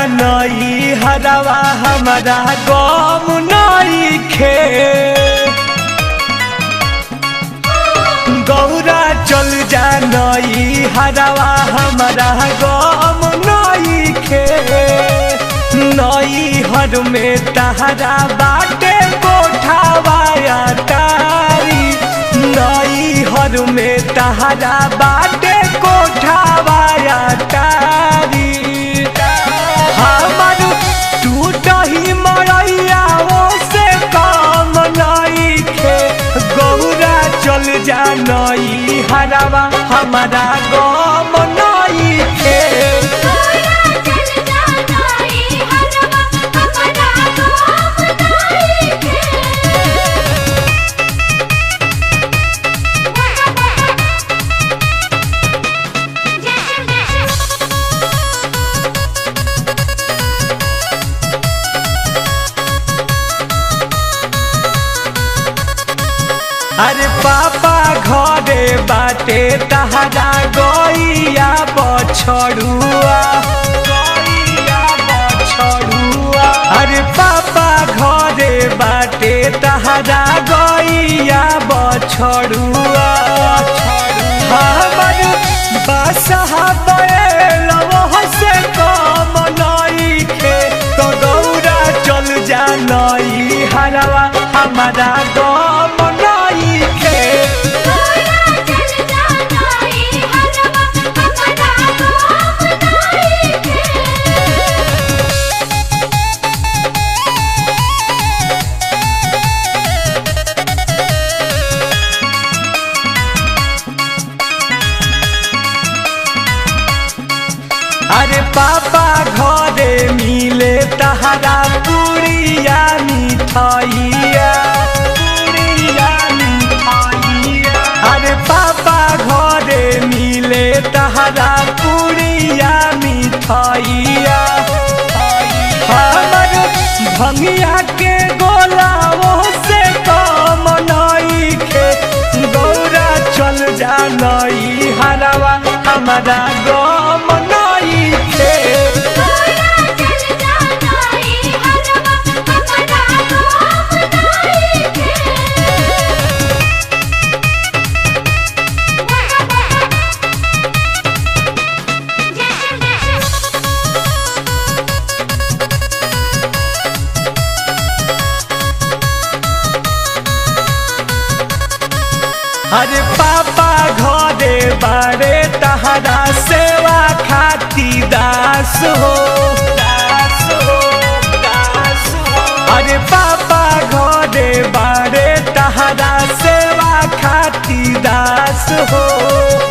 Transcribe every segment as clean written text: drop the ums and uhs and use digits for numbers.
जानई हरवा हमारा गम नइखे। गौरा चल जानई हरवा हमारा गम नइखे। नई हर में तहरा बाटे कोठावाया तारी। नई हर में तहरा बाटे कोठावाया तारी। हमर टूटही मरैया से काम नइखे। गौरा चल जानई हरवा हमारा गम नइखे। अरे पापा घरे बाटे तहरा गैया बछड़ुआ। गैया बछड़ुआ। अरे पापा घरे बाटे तहरा गैया बछड़ुआ। हमर बसहा बैलवा से कम नइखे। तो गौरा चल जानई हरवा हमारा गम नइखे। अरे पापा घरे मिले तहरा पुड़िया मिठाइया। पुड़िया मिठाइया। अरे पापा घरे मिले तहरा पुड़िया मिठाइया। हमर भंगिया के गोला से कम नइखे। गौरा चल जानई हरवा हमारा गम नइखे। अरे पापा घरे बारे तहरा सेवा खाती दास हो। दास हो, दास हो। अरे पापा घरे बारे तहरा सेवा खाती दास हो।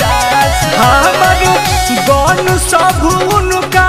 दास। हमर गन सब उनका